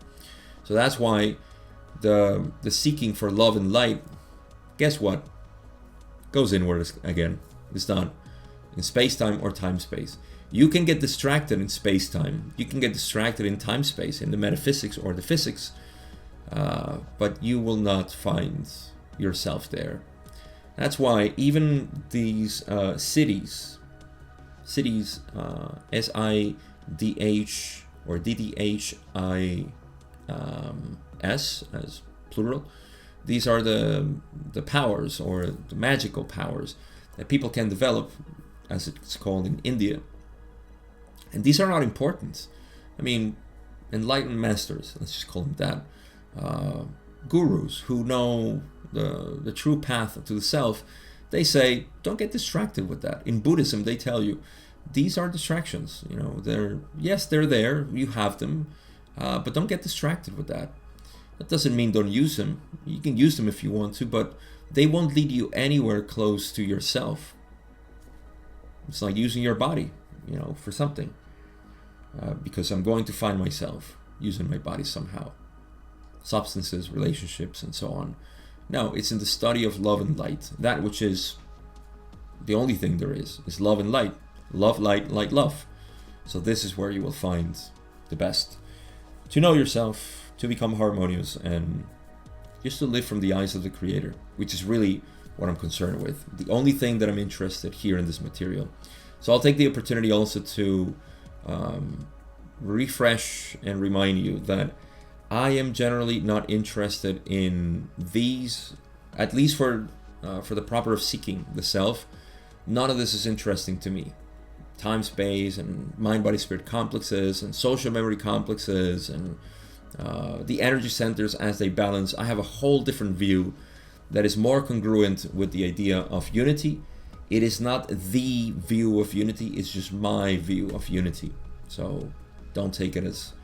So that's why the seeking for love and light, guess what? Goes inward again. It's not in space-time or time-space. You can get distracted in space-time. You can get distracted in time-space, in the metaphysics or the physics, but you will not find yourself there. That's why even these cities, S-I-D-H or D-D-H-I-S as plural, these are the powers, or the magical powers that people can develop, as it's called in India. And these are not important. I mean, enlightened masters, let's just call them that, gurus who know the true path to the self, they say, don't get distracted with that. In Buddhism, they tell you, these are distractions. They're there, you have them, but don't get distracted with that. That doesn't mean don't use them. You can use them if you want to, but they won't lead you anywhere close to yourself. It's like using your body, for something. Because I'm going to find myself using my body somehow. Substances, relationships, and so on. No, it's in the study of love and light. That which is the only thing there is love and light. Love, light, light, love. So this is where you will find the best. To know yourself, to become harmonious, and just to live from the eyes of the Creator, which is really what I'm concerned with. The only thing that I'm interested here in this material. So I'll take the opportunity also to refresh and remind you that I am generally not interested in these, at least for the proper of seeking the self. None of this is interesting to me. Time, space, and mind, body, spirit complexes, and social memory complexes, and the energy centers as they balance. I have a whole different view that is more congruent with the idea of unity. It is not the view of unity, it's just my view of unity. So don't take it as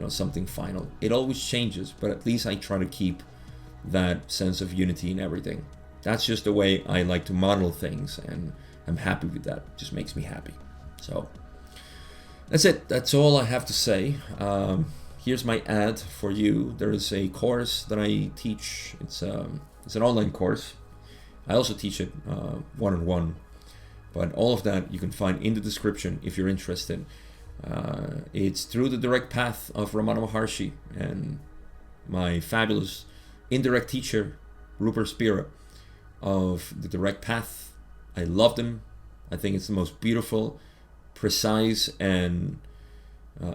something final. It always changes, but at least I try to keep that sense of unity in everything. That's just the way I like to model things, and I'm happy with that. It just makes me happy. So that's it. That's all I have to say. Here's my ad for you. There is a course that I teach. It's an online course. I also teach it one-on-one, but all of that you can find in the description if you're interested. It's through the direct path of Ramana Maharshi and my fabulous indirect teacher, Rupert Spira, of the direct path. I love them. I think it's the most beautiful, precise, and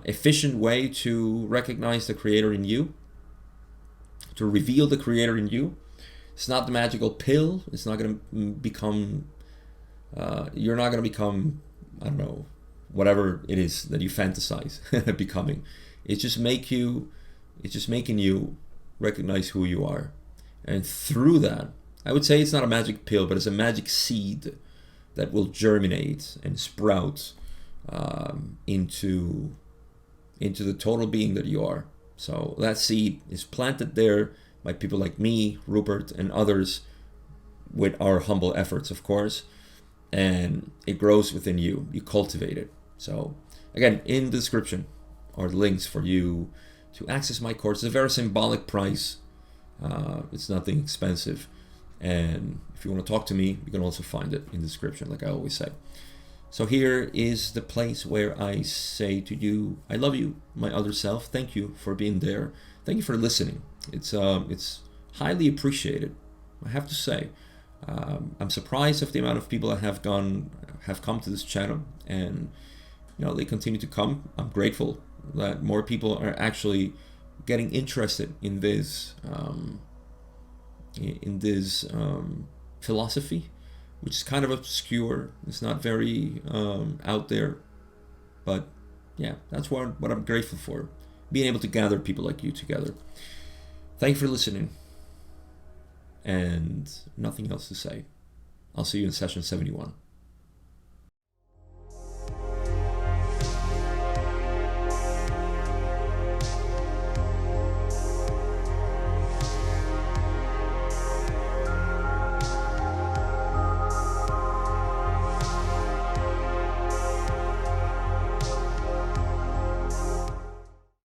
efficient way to recognize the Creator in you, to reveal the Creator in you. It's not the magical pill. It's not going to become, you're not going to become, I don't know, whatever it is that you fantasize becoming. It's just making you recognize who you are. And through that, I would say it's not a magic pill, but it's a magic seed that will germinate and sprout into the total being that you are. So that seed is planted there by people like me, Rupert, and others, with our humble efforts, of course, and it grows within you. You cultivate it. So again, in the description are links for you to access my course. It's a very symbolic price. It's nothing expensive. And if you want to talk to me, you can also find it in the description, like I always say. So here is the place where I say to you, I love you, my other self. Thank you for being there. Thank you for listening. It's highly appreciated, I have to say. I'm surprised of the amount of people that have come to this channel, and they continue to come. I'm grateful that more people are actually getting interested in this philosophy, which is kind of obscure. It's not very out there, but yeah, that's what I'm grateful for, being able to gather people like you together. Thank you for listening, and nothing else to say. I'll see you in session 71.